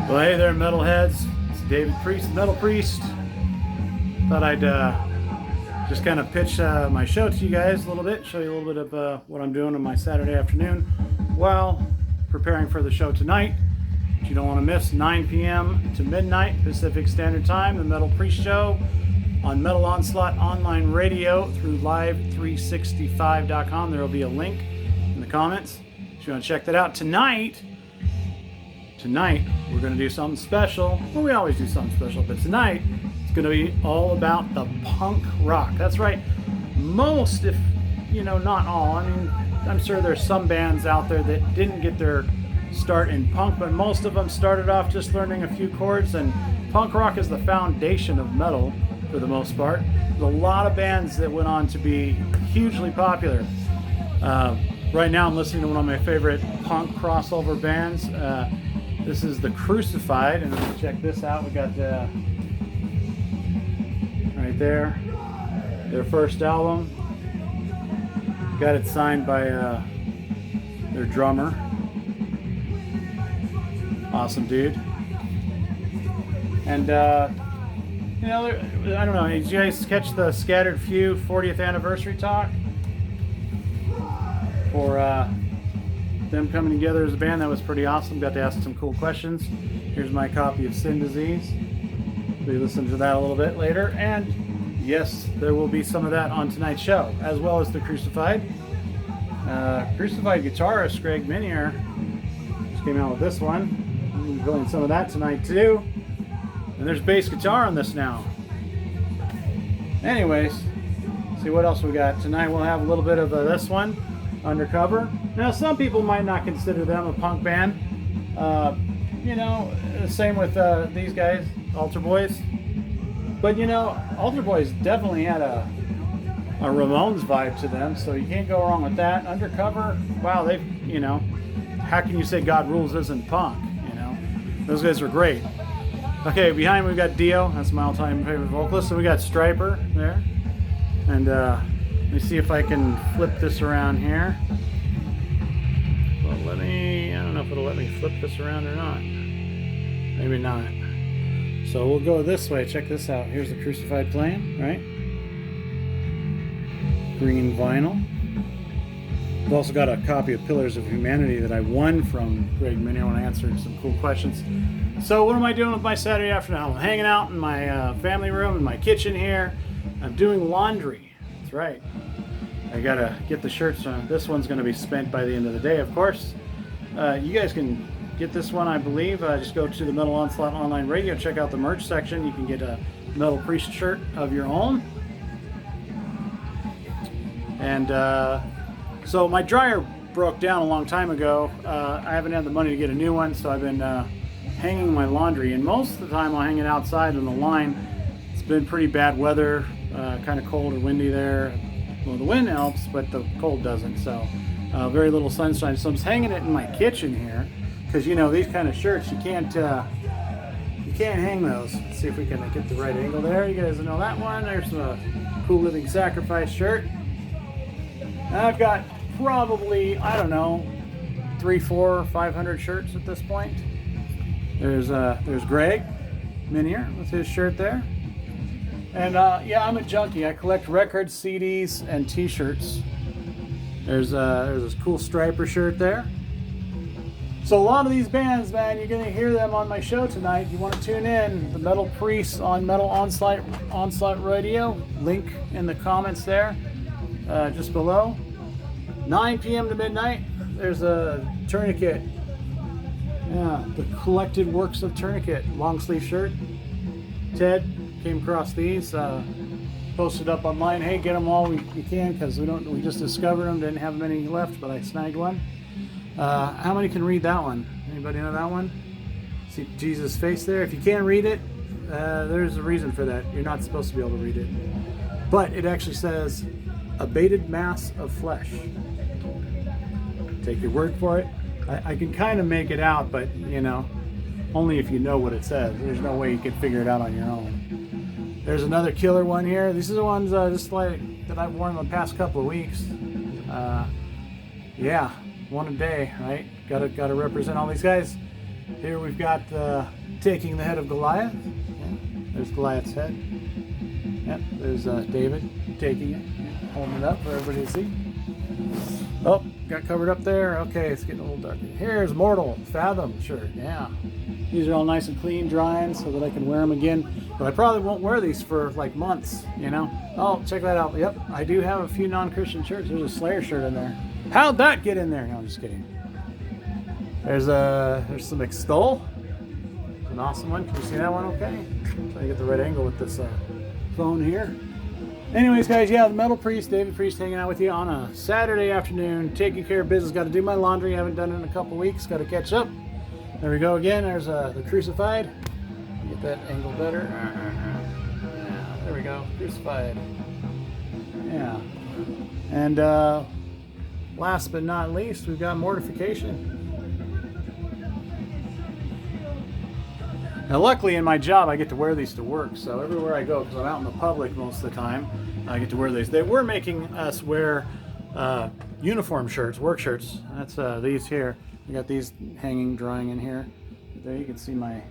Well, hey there, metalheads. It's David Priest, Metal Priest. Thought I'd just kind of pitch my show to you guys a little bit, show you a little bit of what I'm doing on my Saturday afternoon while preparing for the show tonight. But you don't want to miss 9 p.m. to midnight Pacific Standard Time, the Metal Priest Show on Metal Onslaught Online Radio through live365.com. There will be a link in the comments if you want to check that out. Tonight, we're going to do something special. Well, we always do something special, but tonight it's going to be all about the punk rock. That's right. Most, if you know, not all. I mean, I'm sure there's some bands out there that didn't get their start in punk, but most of them started off just learning a few chords, and punk rock is the foundation of metal for the most part. There's a lot of bands that went on to be hugely popular. Right now I'm listening to one of my favorite punk crossover bands. This is The Crucified, and check this out. We got right there, their first album. Got it signed by their drummer. Awesome dude. And you know, I don't know, did you guys catch the Scattered Few 40th anniversary talk? For them coming together as a band. That was pretty awesome. Got to ask some cool questions. Here's my copy of Sin Disease. We'll listen to that a little bit later. And yes, there will be some of that on tonight's show, as well as The Crucified. Crucified guitarist Greg Minier just came out with this one. We'll be playing some of that tonight too. And there's bass guitar on this now. Anyways, see what else we got. Tonight we'll have a little bit of this one, Undercover. Now, some people might not consider them a punk band. You know, same with these guys, Altar Boys. But you know, Altar Boys definitely had a Ramones vibe to them, so you can't go wrong with that. Undercover, wow, they've, you know, how can you say God Rules isn't punk? You know, those guys are great. Okay, behind me we got Dio, that's my all-time favorite vocalist. So we got Striper there, and let me see if I can flip this around here. Well, I don't know if it'll let me flip this around or not. Maybe not. So we'll go this way. Check this out. Here's the Crucified playing, right? Green vinyl. I've also got a copy of Pillars of Humanity that I won from Greg Minier when I answered some cool questions. So what am I doing with my Saturday afternoon? I'm hanging out in my family room, in my kitchen here. I'm doing laundry. That's right. I gotta get the shirts on. This one's gonna be spent by the end of the day, of course. You guys can get this one, I believe. Just go to the Metal Onslaught Online Radio, check out the merch section. You can get a Metal Priest shirt of your own. And so my dryer broke down a long time ago. I haven't had the money to get a new one, so I've been hanging my laundry. And most of the time I'll hang it outside on the line. It's been pretty bad weather, kind of cold and windy there. Well, the wind helps, but the cold doesn't, so very little sunshine. So I'm just hanging it in my kitchen here, because you know, these kind of shirts, you can't hang those. Let's see if we can get the right angle there. You guys know that one. There's a Cool Living Sacrifice shirt. And I've got probably, I don't know, 300, 400, 500 shirts at this point. There's Greg Minier with his shirt there. And yeah, I'm a junkie. I collect records, CDs, and T-shirts. There's this cool Striper shirt there. So a lot of these bands, man, you're gonna hear them on my show tonight. You want to tune in, the Metal Priest on Metal Onslaught Radio. Link in the comments there, just below. 9 p.m. to midnight. There's a Tourniquet. Yeah, the collected works of Tourniquet long sleeve shirt. Ted came across these, posted up online. Hey, get them all you can, because we just discovered them, didn't have many left, but I snagged one. How many can read that one? Anybody know that one? See Jesus' face there? If you can't read it, there's a reason for that. You're not supposed to be able to read it. But it actually says, abated mass of flesh. Take your word for it. I can kind of make it out, but you know, only if you know what it says. There's no way you can figure it out on your own. There's another killer one here. These are the ones just like that I've worn the past couple of weeks. Yeah, one a day, right? Gotta represent all these guys. Here we've got taking the head of Goliath. Yeah, there's Goliath's head. Yep, there's David taking it, holding it up for everybody to see. Oh, got covered up there. Okay, it's getting a little dark. Here's Mortal Fathom shirt. Yeah, these are all nice and clean, drying, so that I can wear them again. But I probably won't wear these for like months, you know. Oh, check that out. Yep, I do have a few non-Christian shirts. There's a Slayer shirt in there. How'd that get in there? No, I'm just kidding. There's some McStull. An awesome one. Can you see that one? Okay. Try to get the right angle with this phone here. Anyways, guys, yeah, the Metal Priest, David Priest, hanging out with you on a Saturday afternoon, taking care of business. Got to do my laundry. Haven't done it in a couple weeks. Got to catch up. There we go again. There's the Crucified. Get that angle better. Yeah, there we go. Crucified. Yeah. And last but not least, we've got Mortification. Now, luckily in my job, I get to wear these to work. So everywhere I go, because I'm out in the public most of the time, I get to wear these. They were making us wear uniform shirts, work shirts. That's these here. We got these hanging, drying in here. There you can see my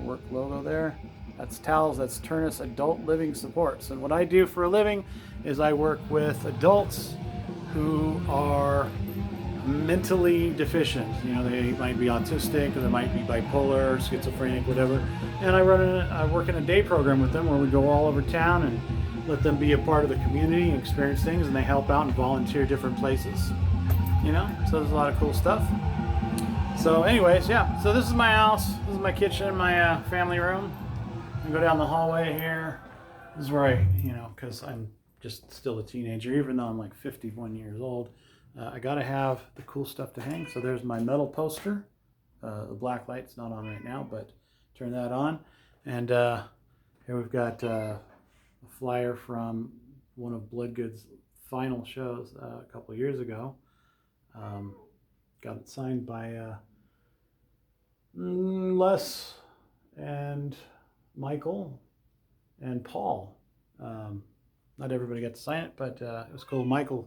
work logo there. That's towels. That's Turnus Adult Living Supports. And what I do for a living is I work with adults who are mentally deficient. You know, they might be autistic, or they might be bipolar, or schizophrenic, whatever. And I work in a day program with them where we go all over town and let them be a part of the community and experience things, and they help out and volunteer different places. You know, so there's a lot of cool stuff. So anyways, yeah, so this is my house. This is my kitchen, my family room. I go down the hallway here. This is where I, you know, because I'm just still a teenager, even though I'm like 51 years old. I gotta have the cool stuff to hang. So there's my metal poster. The black light's not on right now, but turn that on. And here we've got a flyer from one of Bloodgood's final shows a couple of years ago. Got it signed by Les and Michael and Paul. Not everybody got to sign it, but it was cool. Michael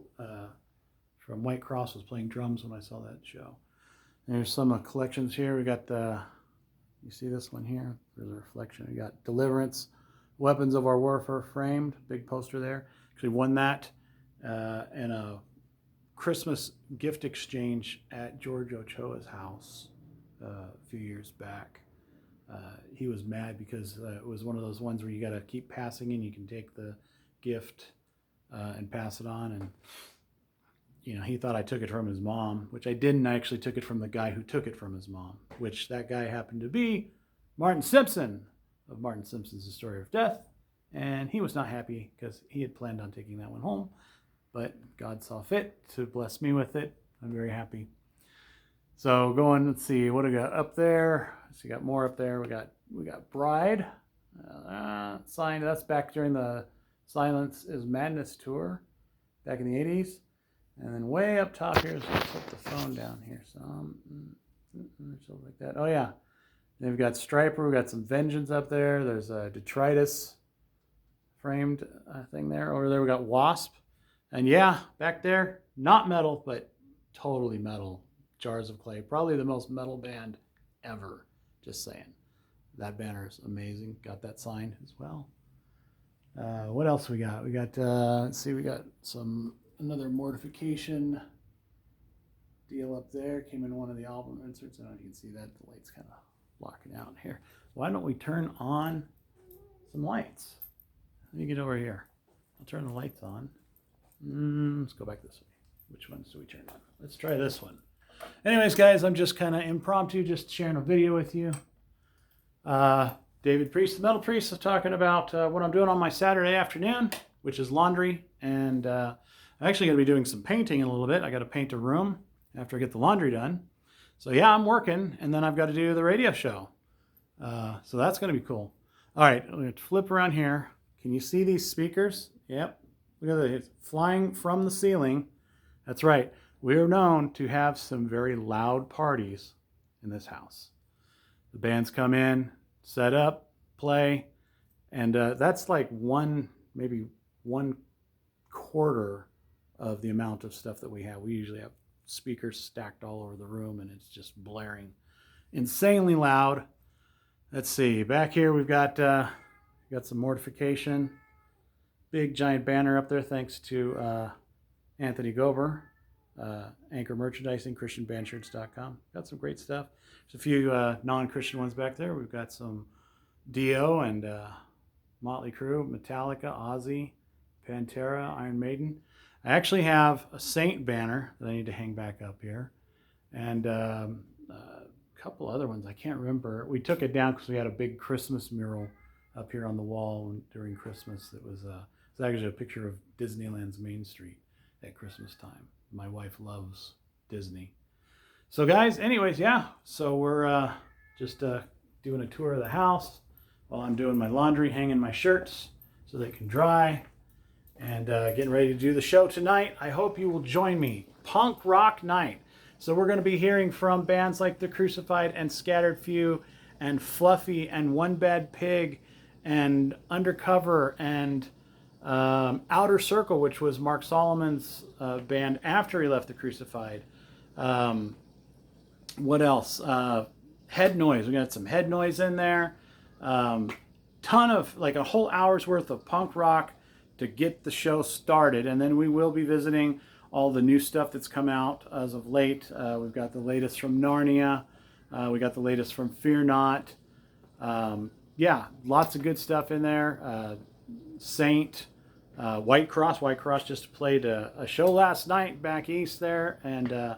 from White Cross was playing drums when I saw that show. There's some collections here. We got you see this one here? There's a reflection. We got Deliverance, Weapons of Our Warfare framed, big poster there. Actually won that in a Christmas gift exchange at George Ochoa's house a few years back. He was mad because it was one of those ones where you got to keep passing and you can take the gift and pass it on. And you know, he thought I took it from his mom, which I didn't. I actually took it from the guy who took it from his mom, which that guy happened to be Martin Simpson of Martin Simpson's The Story of Death. And he was not happy because he had planned on taking that one home, but God saw fit to bless me with it. I'm very happy. So going, let's see, what do we got up there? So we got more up there. We got Bride signed. That's back during the Silence is Madness tour back in the 80s. And then way up top here, so let's put the phone down here. So something like that. Oh yeah. Then we've got Striper. We've got some Vengeance up there. There's a Detritus framed thing there. Over there we got Wasp. And yeah, back there, not metal, but totally metal. Jars of Clay. Probably the most metal band ever. Just saying. That banner is amazing. Got that signed as well. What else we got? We got, let's see, we got another Mortification deal up there. Came in one of the album inserts. I don't know if you can see that. The light's kind of blocking out here. Why don't we turn on some lights? Let me get over here. I'll turn the lights on. Let's go back this way. Which ones do we turn on? Let's try this one. Anyways, guys, I'm just kind of impromptu, just sharing a video with you. David Priest, the Metal Priest, is talking about what I'm doing on my Saturday afternoon, which is laundry. And I'm actually going to be doing some painting in a little bit. I got to paint a room after I get the laundry done. So yeah, I'm working, and then I've got to do the radio show. So that's going to be cool. All right, I'm going to flip around here. Can you see these speakers? Yep. Look at it. It's flying from the ceiling. That's right. We are known to have some very loud parties in this house. The bands come in, set up, play, and that's like maybe one quarter of the amount of stuff that we have. We usually have speakers stacked all over the room, and it's just blaring insanely loud. Let's see. Back here we've got some Mortification. Big giant banner up there thanks to Anthony Gober. Anchor Merchandising, ChristianBandShirts.com. Got some great stuff. There's a few non-Christian ones back there. We've got some Dio and Motley Crue, Metallica, Ozzy, Pantera, Iron Maiden. I actually have a Saint banner that I need to hang back up here. And a couple other ones. I can't remember. We took it down because we had a big Christmas mural up here on the wall during Christmas. It was actually a picture of Disneyland's Main Street at Christmas time. My wife loves Disney. So guys, anyways, yeah. So we're just doing a tour of the house while I'm doing my laundry, hanging my shirts so they can dry, and getting ready to do the show tonight. I hope you will join me. Punk rock night. So we're going to be hearing from bands like The Crucified and Scattered Few and Fluffy and One Bad Pig and Undercover and Outer Circle, which was Mark Solomon's band after he left The Crucified. What else? Head Noise. We got some Head Noise in there. Ton of, like, a whole hour's worth of punk rock to get the show started. And then we will be visiting all the new stuff that's come out as of late. We've got the latest from Narnia. We got the latest from Fear Not. Yeah, lots of good stuff in there. Saint, White Cross. White Cross just played a show last night back east there, and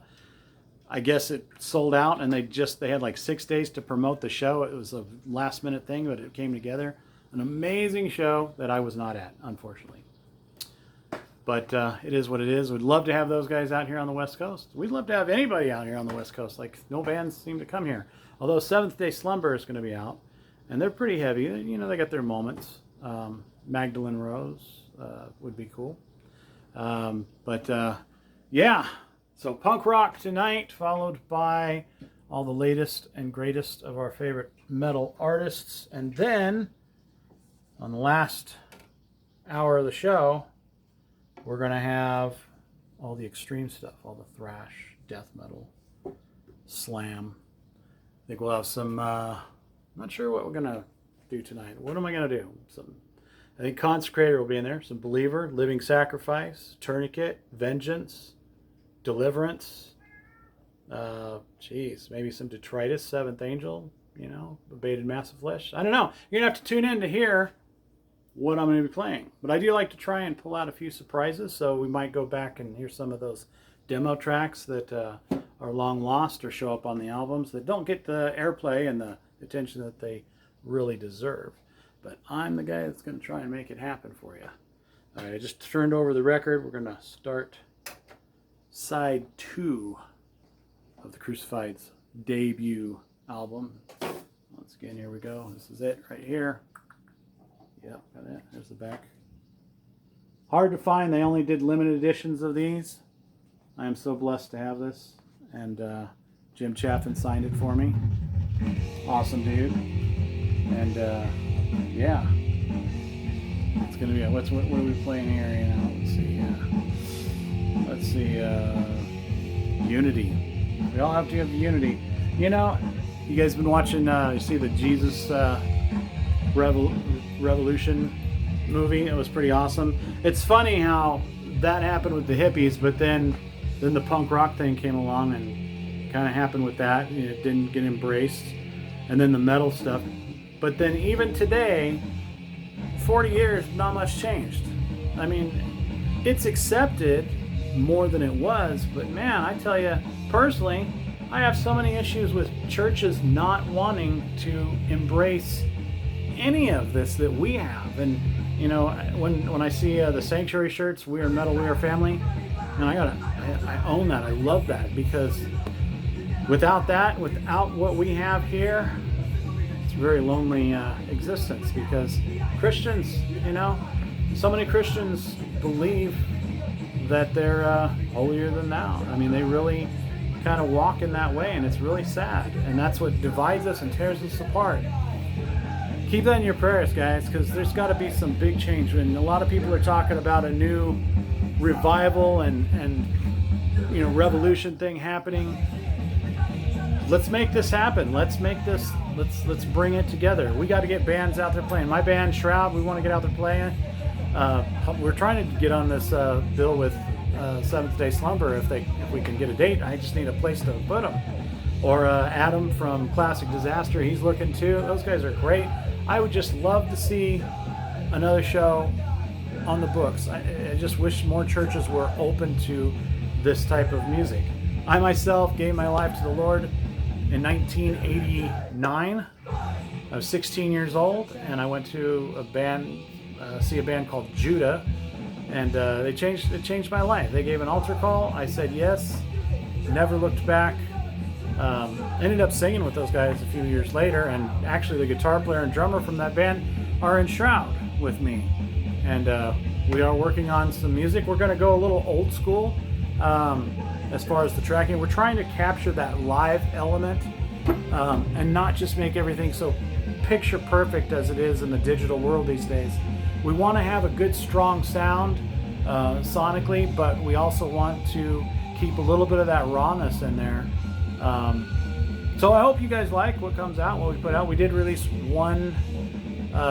I guess it sold out, and they had like 6 days to promote the show. It was a last minute thing, but it came together. An amazing show that I was not at, unfortunately. But it is what it is. We'd love to have those guys out here on the West Coast. We'd love to have anybody out here on the West Coast. Like, no bands seem to come here. Although Seventh Day Slumber is going to be out, and they're pretty heavy. You know, they got their moments. Magdalene Rose would be cool. Yeah. So punk rock tonight, followed by all the latest and greatest of our favorite metal artists. And then, on the last hour of the show, we're going to have all the extreme stuff, all the thrash, death metal, slam. I think we'll have some, not sure what we're going to do tonight. What am I going to do? I think Consecrator will be in there. Some Believer, Living Sacrifice, Tourniquet, Vengeance, Deliverance. Maybe some Detritus, Seventh Angel, Abated Massive Flesh. I don't know. You're going to have to tune in to hear what I'm going to be playing. But I do like to try and pull out a few surprises, so we might go back and hear some of those demo tracks that are long lost or show up on the albums that don't get the airplay and the attention that they really deserve. But I'm the guy that's going to try and make it happen for you. All right, I just turned over the record. We're going to start side 2 of the Crucified's debut album. Once again, here we go. This is it right here. Yeah, got it. There's the back. Hard to find. They only did limited editions of these. I am so blessed to have this. And Jim Chaffin signed it for me. Awesome dude. And yeah, it's gonna be. What are we playing here? Let's see. Unity. We all have to have unity. You guys been watching. You see the Jesus Revolution movie? It was pretty awesome. It's funny how that happened with the hippies, but then the punk rock thing came along and kind of happened with that. It didn't get embraced, and then the metal stuff. But then even today, 40 years, not much changed. I mean, it's accepted more than it was, but man, I tell you, personally, I have so many issues with churches not wanting to embrace any of this that we have. And when I see the Sanctuary shirts, "We are metal, we are family," and I own that. I love that, because without what we have here, it's a very lonely existence. Because Christians, so many Christians believe that they're holier than thou. I mean, they really kind of walk in that way, and it's really sad. And that's what divides us and tears us apart. Keep that in your prayers, guys, because there's got to be some big change. And a lot of people are talking about a new revival and revolution thing happening. let's make this happen. Let's bring it together. We got to get bands out there playing. My band Shroud, we want to get out there playing. We're trying to get on this bill with Seventh Day Slumber if we can get a date. I just need a place to put them. Or Adam from Classic Disaster, he's looking too. Those guys are great. I would just love to see another show on the books. I just wish more churches were open to this type of music. I myself gave my life to the Lord in 1989. I was 16 years old, and I went to a band, see a band called Judah, and it changed my life. They gave an altar call. I said yes, never looked back. Ended up singing with those guys a few years later, and actually the guitar player and drummer from that band are in Shroud with me, and we are working on some music. We're going to go a little old school as far as the tracking. We're trying to capture that live element and not just make everything so picture perfect as it is in the digital world these days. We want to have a good strong sound sonically, but we also want to keep a little bit of that rawness in there. So I hope you guys like what comes out, what we put out. We did release one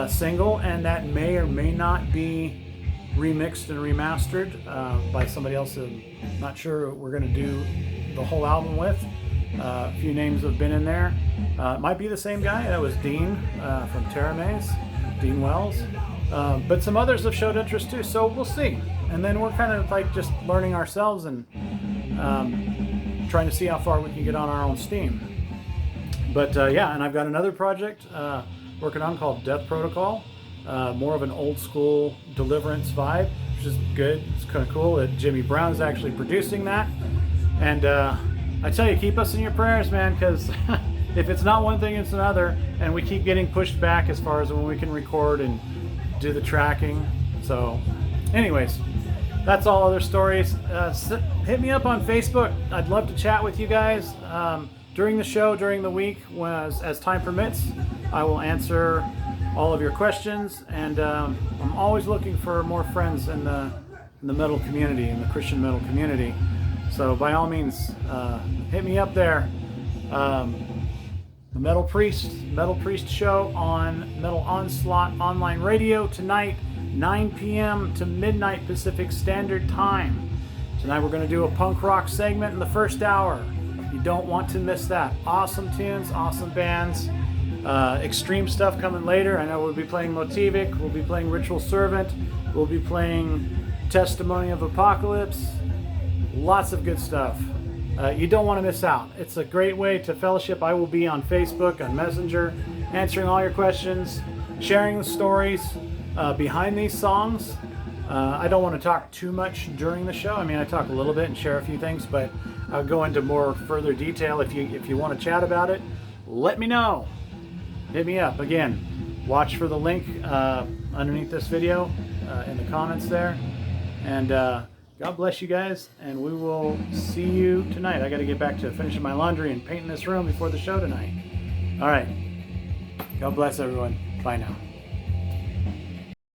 single, and that may or may not be remixed and remastered by somebody else I'm not sure we're going to do the whole album with. A few names have been in there. It might be the same guy. That was Dean from Teramaze, Dean Wells. But some others have showed interest too, so we'll see. And then we're kind of like just learning ourselves and trying to see how far we can get on our own steam. But yeah, and I've got another project working on called Death Protocol. More of an old school deliverance vibe, which is good. It's kind of cool that Jimmy Brown is actually producing that. And I tell you, keep us in your prayers, man, because if it's not one thing, it's another. And we keep getting pushed back as far as when we can record and do the tracking. So anyways, that's all other stories. Hit me up on Facebook. I'd love to chat with you guys during the show, during the week, as time permits. I will answer all of your questions, and I'm always looking for more friends in the metal community, in the Christian metal community. So by all means, hit me up there. The Metal Priest show on Metal Onslaught Online Radio tonight, 9 p.m. to midnight Pacific Standard Time. Tonight we're going to do a punk rock segment in the first hour. You don't want to miss that. Awesome tunes, awesome bands. Extreme stuff coming later. I know we'll be playing Motivic, we'll be playing Ritual Servant, we'll be playing Testimony of Apocalypse. Lots of good stuff. You don't want to miss out. It's a great way to fellowship. I will be on Facebook, on Messenger, answering all your questions, sharing the stories behind these songs. I don't want to talk too much during the show. I mean, I talk a little bit and share a few things, but I'll go into more further detail. If you want to chat about it, let me know. Hit me up. Again, watch for the link underneath this video in the comments there. And God bless you guys, and we will see you tonight. I got to get back to finishing my laundry and painting this room before the show tonight. All right. God bless everyone. Bye now.